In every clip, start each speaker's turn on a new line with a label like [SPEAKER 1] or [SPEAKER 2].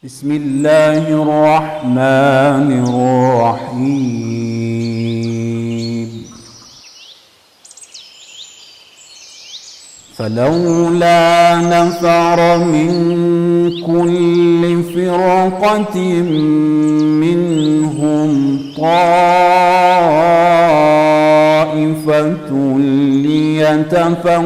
[SPEAKER 1] بسم الله الرحمن الرحيم فلولا نفر من كل فرقة منهم طائفة ليتفقهوا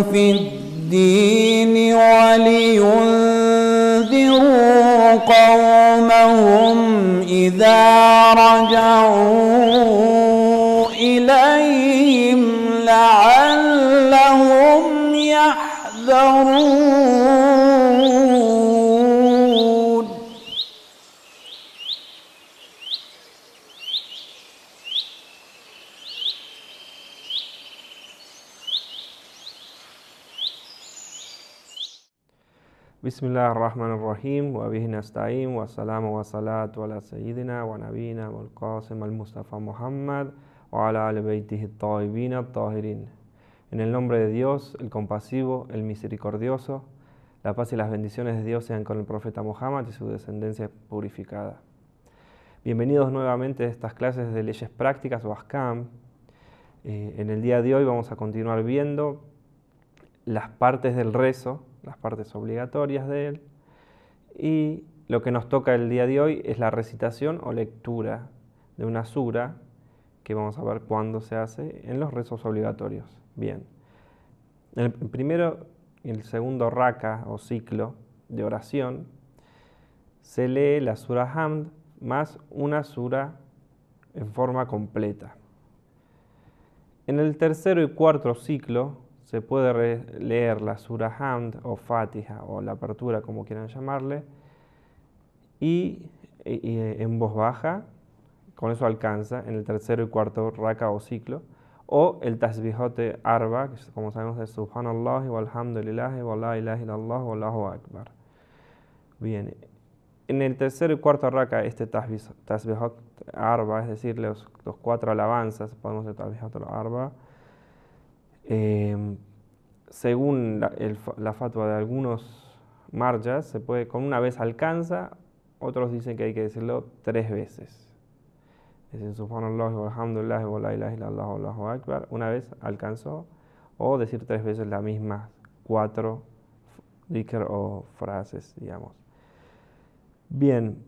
[SPEAKER 1] في الدين ولينذروا قومهم إذا رجعوا إليهم لعلهم يحذرون.
[SPEAKER 2] بسم الله الرحمن الرحيم وبه نستعين والسلام والصلاة على سيدنا ونبينا والقاسم المصطفى Muhammad وعلى آل بيته الطيبين الطاهرين. En el nombre de Dios, el compasivo, el misericordioso, la paz y las bendiciones de Dios sean con el profeta Muhammad y su descendencia purificada. Bienvenidos nuevamente a estas clases de leyes prácticas o ahkam. En el día de hoy vamos a continuar viendo las partes del rezo, las partes obligatorias de él, y lo que nos toca el día de hoy es la recitación o lectura de una sura, que vamos a ver cuándo se hace en los rezos obligatorios. Bien, el primero y el segundo raka o ciclo de oración se lee la sura Hamd más una sura en forma completa. En el tercero y cuarto ciclo se puede leer la sura Hamd o Fatiha o la apertura, como quieran llamarle, y en voz baja, con eso alcanza en el tercero y cuarto raka o ciclo, o el tasbihote arba, que como sabemos es Subhanallah walhamdulillah wa la ilaha illallah wallahu akbar. Bien, en el tercero y cuarto raka este tasbihot arba, es decir, los cuatro alabanzas, podemos decir tasbihot arba, según la fatwa de algunos marjas, se puede, con una vez alcanza, otros dicen que hay que decirlo 3 veces. Es decir, Subhanallah walhamdulillah wa la ilaha illallah wallahu akbar, una vez alcanzó, o decir 3 veces las mismas 4 dhikr o frases, digamos. Bien,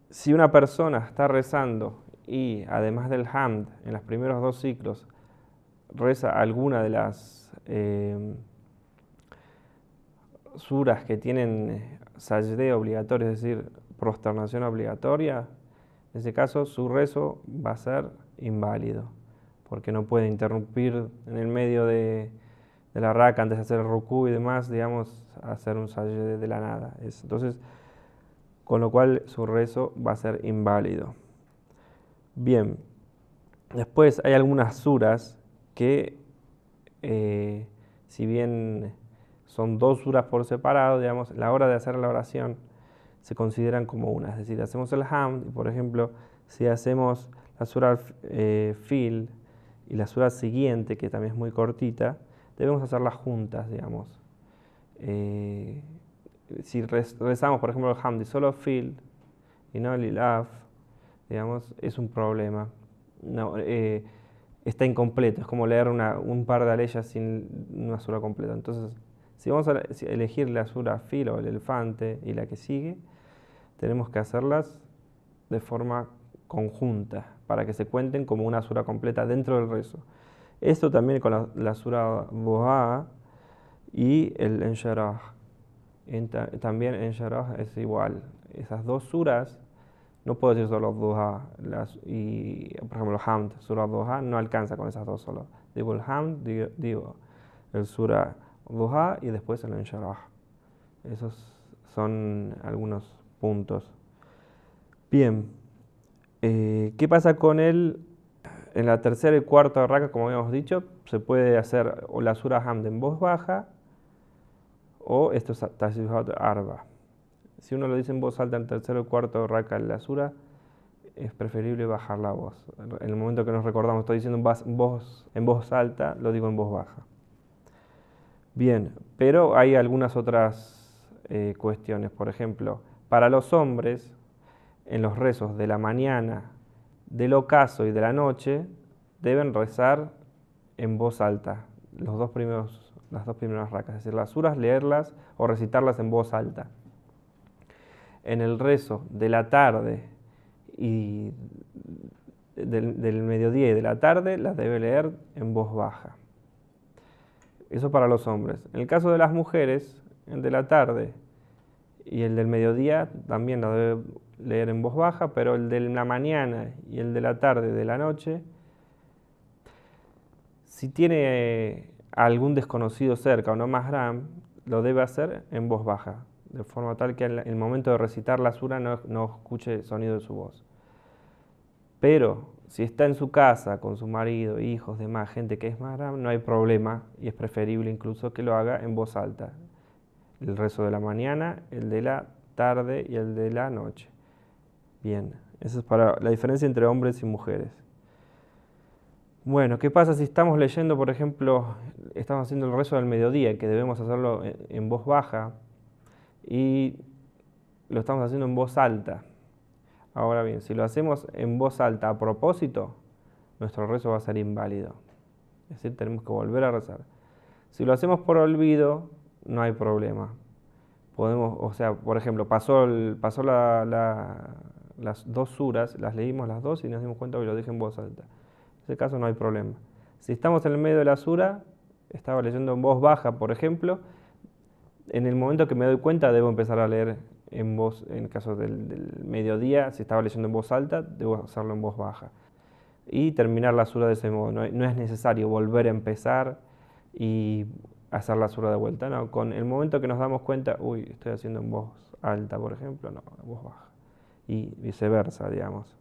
[SPEAKER 2] si una persona está rezando y además del hamd, en los primeros 2 ciclos, reza alguna de las suras que tienen sajdé obligatorio, es decir, prosternación obligatoria, en ese caso su rezo va a ser inválido, porque no puede interrumpir en el medio de la raka antes de hacer el rukú y demás, digamos, hacer un sajdé de la nada. Entonces, con lo cual su rezo va a ser inválido. Bien, después hay algunas suras que, si bien son 2 suras por separado, digamos, a la hora de hacer la oración se consideran como una. Es decir, hacemos el hamd y, por ejemplo, si hacemos la sura fil y la sura siguiente, que también es muy cortita, debemos hacerlas juntas, digamos. Si rezamos, por ejemplo, el hamd y solo fil y no el ilaf, digamos, es un problema. No, está incompleto, es como leer un par de aleyas sin una sura completa. Entonces, si vamos a elegir la sura fil o el elefante y la que sigue, tenemos que hacerlas de forma conjunta para que se cuenten como una sura completa dentro del rezo. Esto también con la sura Duha y el Enshirah. También Enshirah es igual. Esas 2 suras, no puedo decir solo Duha, y por ejemplo Hamd, sura Duha, no alcanza con esas 2 solo. Digo el Hamd, digo el sura Duha y después el Enshirah. Esos son algunos puntos. Bien, ¿qué pasa con él? En la tercera y cuarta raka, como habíamos dicho, se puede hacer o la sura Hamd en voz baja o estos tasbihot arba. Si uno lo dice en voz alta en el tercero y cuarto raka de la sura, es preferible bajar la voz. En el momento que nos recordamos, estoy diciendo en voz alta, lo digo en voz baja. Bien, pero hay algunas otras cuestiones. Por ejemplo, para los hombres, en los rezos de la mañana, del ocaso y de la noche, deben rezar en voz alta las dos primeras rakas, es decir, las suras, leerlas o recitarlas en voz alta. En el rezo de la tarde y del mediodía y de la tarde, las debe leer en voz baja. Eso para los hombres. En el caso de las mujeres, el de la tarde y el del mediodía también la debe leer en voz baja, pero el de la mañana y el de la tarde y de la noche, si tiene algún desconocido cerca o no mahram, lo debe hacer en voz baja, de forma tal que en el momento de recitar la sura no escuche el sonido de su voz. Pero si está en su casa con su marido, hijos, demás, gente que es mahram, no hay problema y es preferible incluso que lo haga en voz alta. El rezo de la mañana, el de la tarde y el de la noche. Bien, esa es para la diferencia entre hombres y mujeres. Bueno, ¿qué pasa si estamos leyendo, por ejemplo, estamos haciendo el rezo del mediodía, que debemos hacerlo en voz baja, y lo estamos haciendo en voz alta? Ahora bien, si lo hacemos en voz alta a propósito, nuestro rezo va a ser inválido. Es decir, tenemos que volver a rezar. Si lo hacemos por olvido, no hay problema. Podemos, o sea, por ejemplo, pasó las dos suras, las leímos las dos y nos dimos cuenta que lo dije en voz alta. En ese caso no hay problema. Si estamos en el medio de la sura, estaba leyendo en voz baja, por ejemplo, en el momento que me doy cuenta debo empezar a leer en voz, en el caso del mediodía, si estaba leyendo en voz alta, debo hacerlo en voz baja. Y terminar la sura de ese modo. No es necesario volver a empezar y hacer la sura de vuelta. No, con el momento que nos damos cuenta, uy, estoy haciendo en voz alta, por ejemplo, no, en voz baja. Y viceversa, digamos.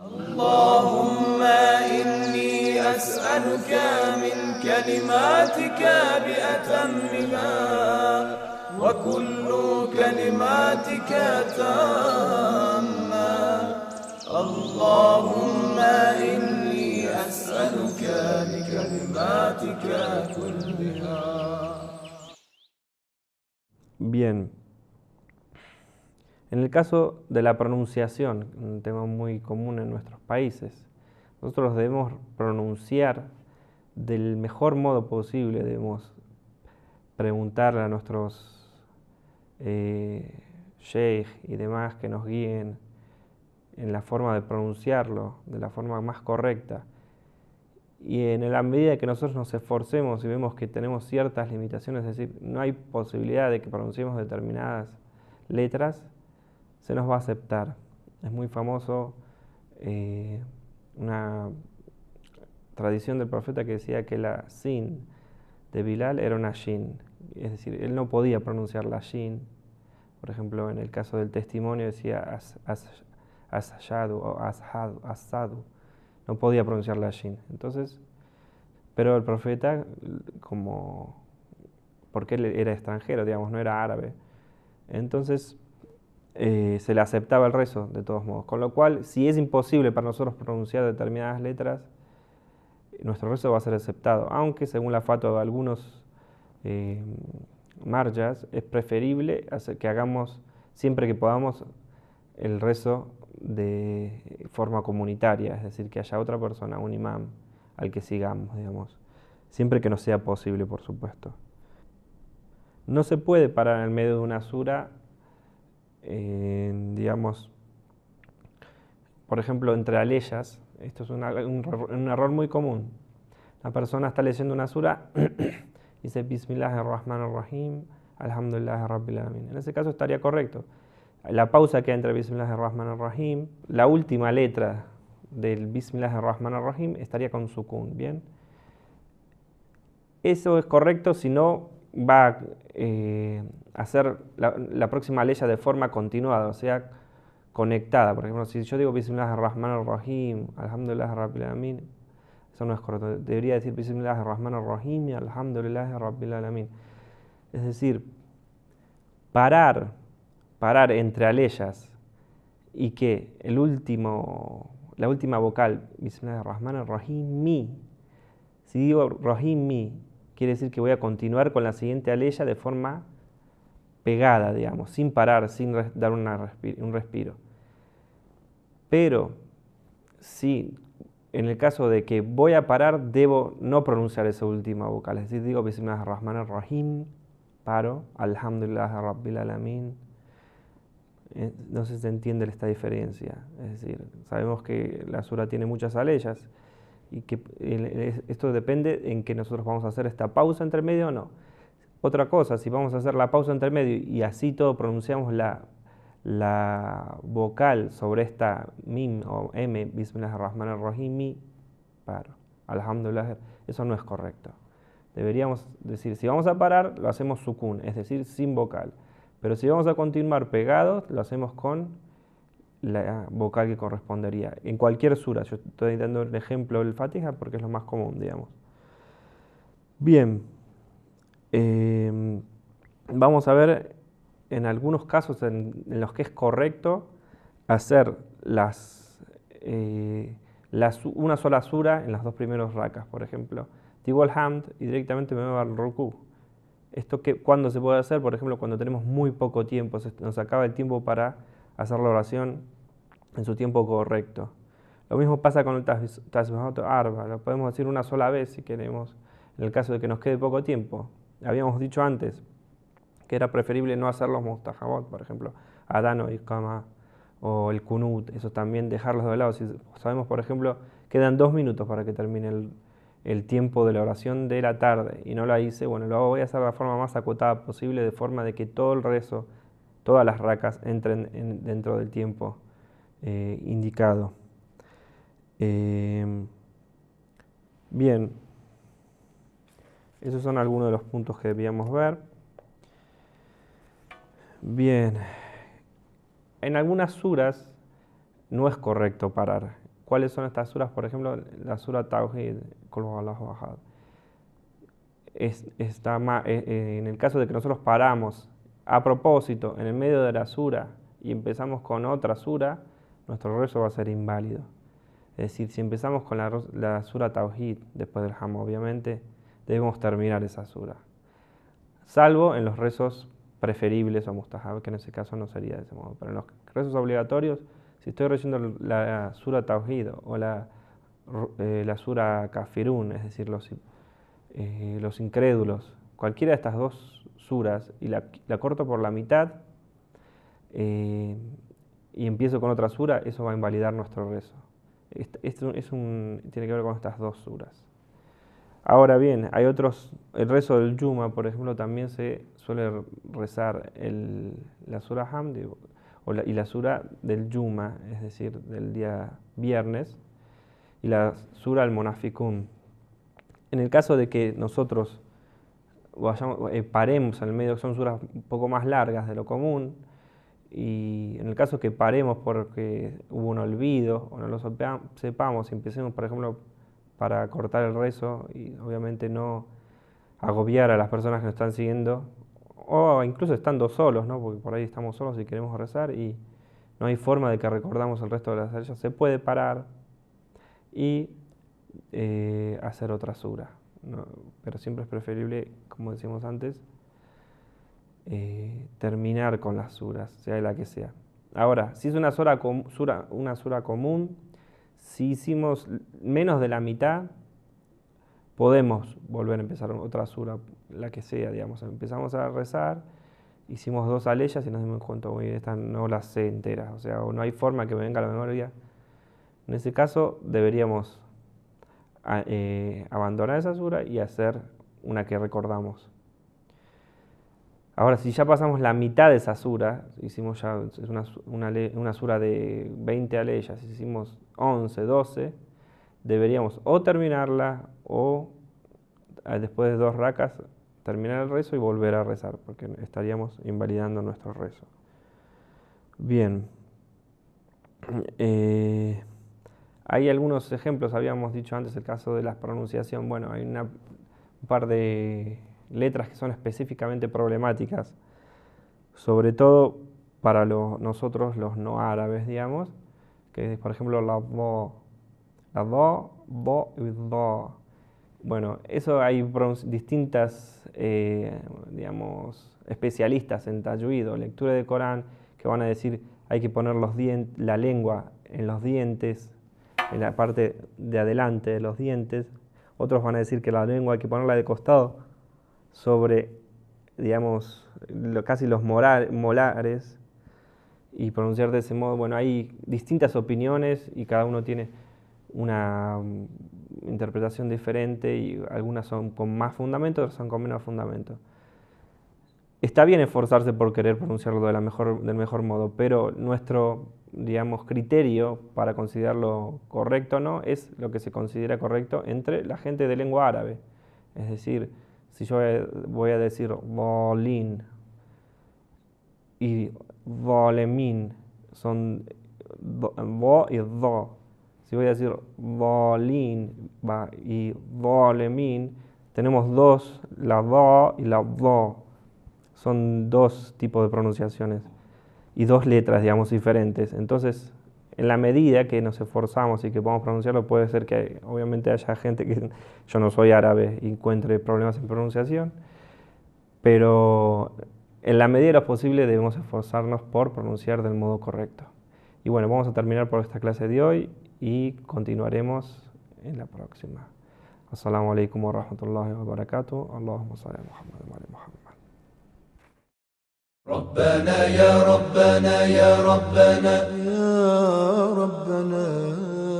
[SPEAKER 3] Allahumma inni as'aluka min kalimatika bi atammiha wa kullu kalimatika tamma. Allahumma inni as'aluka bi kalimatika kulliha.
[SPEAKER 2] Bien. En el caso de la pronunciación, un tema muy común en nuestros países, nosotros debemos pronunciar del mejor modo posible, debemos preguntarle a nuestros sheikh y demás que nos guíen en la forma de pronunciarlo, de la forma más correcta. Y en la medida que nosotros nos esforcemos y vemos que tenemos ciertas limitaciones, es decir, no hay posibilidad de que pronunciemos determinadas letras, se nos va a aceptar. Es muy famoso una tradición del profeta que decía que la sin de Bilal era una shin, es decir, él no podía pronunciar la shin. Por ejemplo, en el caso del testimonio decía asashadu o asadu, no podía pronunciar la shin. Entonces, pero el profeta, porque él era extranjero, digamos, no era árabe, entonces se le aceptaba el rezo de todos modos. Con lo cual, si es imposible para nosotros pronunciar determinadas letras, nuestro rezo va a ser aceptado, aunque según la fatwa de algunos marjas, es preferible que hagamos siempre que podamos el rezo de forma comunitaria, es decir, que haya otra persona, un imam, al que sigamos, digamos, siempre que nos sea posible, por supuesto. No se puede parar en el medio de una sura, digamos, por ejemplo, entre aleyas. Esto es un error muy común. La persona está leyendo una sura y dice Bismillahirrahmanirrahim, Alhamdulillahi Rabbil Alamin. En ese caso estaría correcto. La pausa que hay entre Bismillahirrahmanirrahim, la última letra del Bismillahirrahmanirrahim estaría con sukun, ¿bien? Eso es correcto si no va a hacer la próxima aleya de forma continuada, o sea, conectada. Por ejemplo, si yo digo Bismillahirrahmanirrahim, Alhamdulillahi Rabbil Alamin, eso no es correcto. Debería decir Bismillahirrahmanirrahim, Alhamdulillahi Rabbil Alamin. Es decir, parar entre aleyas y que la última vocal, Bismillahirrahmanirrahim, si digo Rahim mi, quiere decir que voy a continuar con la siguiente aleya de forma pegada, digamos, sin parar, sin dar un respiro. Pero si en el caso de que voy a parar, debo no pronunciar esa última vocal, es decir, digo Bismillahirrahmanirrahim, paro, Alhamdulillah Rabbil Alamin. No sé si se entiende esta diferencia, es decir, sabemos que la sura tiene muchas aleyas y que esto depende en que nosotros vamos a hacer esta pausa entre medio o no. Otra cosa, si vamos a hacer la pausa entre medio y así todo pronunciamos la vocal sobre esta mim o m, Bismillahirrahmanirrahim, mi, paro, Alhamdulillah, eso no es correcto. Deberíamos decir, si vamos a parar, lo hacemos sukun, es decir, sin vocal. Pero si vamos a continuar pegados, lo hacemos con la vocal que correspondería. En cualquier sura, yo estoy dando el ejemplo del Fatiha porque es lo más común, digamos. Bien, vamos a ver en algunos casos en los que es correcto hacer una sola sura en las dos primeros rakas, por ejemplo. Digo el hamd y directamente me voy al rukú. ¿Esto cuándo se puede hacer? Por ejemplo, cuando tenemos muy poco tiempo, nos acaba el tiempo para hacer la oración en su tiempo correcto. Lo mismo pasa con el tasbihut arba, lo podemos decir una sola vez si queremos, en el caso de que nos quede poco tiempo. Habíamos dicho antes que era preferible no hacer los mustahabot, por ejemplo, adán o iqama o el kunut, eso también dejarlos de lado. Si sabemos, por ejemplo, quedan 2 minutos para que termine el tiempo de la oración de la tarde y no la hice, bueno, lo voy a hacer de la forma más acotada posible, de forma de que todo el rezo, todas las rakas entren dentro del tiempo indicado. Bien, esos son algunos de los puntos que debíamos ver. Bien, en algunas suras no es correcto parar. ¿Cuáles son estas suras? Por ejemplo, la sura Tawhid, Qul huwallahu ahad. En el caso de que nosotros paramos a propósito en el medio de la sura y empezamos con otra sura, nuestro rezo va a ser inválido. Es decir, si empezamos con la sura Tawhid, después del Ham, obviamente, debemos terminar esa sura. Salvo en los rezos preferibles o mustahab, que en ese caso no sería de ese modo. Pero en los rezos obligatorios, si estoy rezando la sura Tawhid o la sura Kafirun, es decir, los incrédulos, cualquiera de estas dos suras, y la corto por la mitad y empiezo con otra sura, eso va a invalidar nuestro rezo. Esto tiene que ver con estas dos suras. Ahora bien, hay otros, el rezo del Yuma, por ejemplo, también se suele rezar la sura Hamd y la sura del Yuma, es decir, del día viernes, y la sura al Munafikun. En el caso de que nosotros paremos en el medio, son suras un poco más largas de lo común, y en el caso que paremos porque hubo un olvido o no lo sepamos y empecemos, por ejemplo, para cortar el rezo y obviamente no agobiar a las personas que nos están siguiendo, o incluso estando solos, ¿no? Porque por ahí estamos solos y queremos rezar y no hay forma de que recordamos el resto de las aleyas, se puede parar y hacer otra sura, ¿no? Pero siempre es preferible, como decíamos antes, terminar con las suras, sea la que sea. Ahora, si es una sura común, si hicimos menos de la mitad, podemos volver a empezar otra sura, la que sea, digamos. Empezamos a rezar, hicimos 2 aleyas y nos dimos cuenta, oye, esta no la sé entera, o sea, o no hay forma que me venga a la memoria. En ese caso, deberíamos abandonar esa sura y hacer una que recordamos. Ahora, si ya pasamos la mitad de esa sura, hicimos ya una sura de 20 aleyas, hicimos 11, 12, deberíamos o terminarla o después de 2 rakas terminar el rezo y volver a rezar, porque estaríamos invalidando nuestro rezo. Bien. Hay algunos ejemplos, habíamos dicho antes el caso de la pronunciación. Bueno, hay un par de letras que son específicamente problemáticas, sobre todo para nosotros los no árabes, digamos, que es, por ejemplo, la do, bo y do, Bueno, eso hay distintas, digamos, especialistas en tajwid o lectura de Corán que van a decir hay que poner la lengua en los dientes, en la parte de adelante de los dientes. Otros van a decir que la lengua hay que ponerla de costado sobre, digamos, casi los molares y pronunciar de ese modo. Bueno, hay distintas opiniones y cada uno tiene una interpretación diferente y algunas son con más fundamento, otras son con menos fundamento. Está bien esforzarse por querer pronunciarlo del mejor modo, pero nuestro, digamos, criterio para considerarlo correcto o no es lo que se considera correcto entre la gente de lengua árabe. Es decir, si yo voy a decir volín y volemin, son vo y do. Si voy a decir volín y volemin, tenemos dos, la do y la do. Son dos tipos de pronunciaciones y dos letras, digamos, diferentes. Entonces, en la medida que nos esforzamos y que podamos pronunciarlo, puede ser que obviamente haya gente que yo no soy árabe y encuentre problemas en pronunciación, pero en la medida de lo posible debemos esforzarnos por pronunciar del modo correcto. Y bueno, vamos a terminar por esta clase de hoy y continuaremos en la próxima. Assalamu alaikum wa rahmatullahi wa barakatuh. Allahumma salli ala Muhammad wa ala Muhammad.
[SPEAKER 3] ربنا يا ربنا يا ربنا
[SPEAKER 1] يا ربنا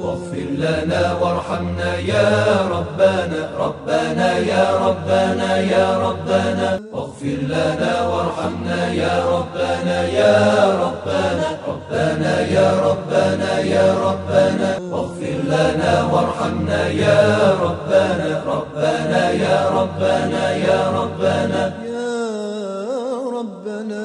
[SPEAKER 3] واغفر لنا وارحمنا يا ربنا ربنا يا ربنا يا ربنا واغفر لنا وارحمنا يا ربنا يا ربنا ربنا يا ربنا يا ربنا واغفر لنا وارحمنا يا ربنا ربنا يا ربنا يا ربنا
[SPEAKER 1] يا ربنا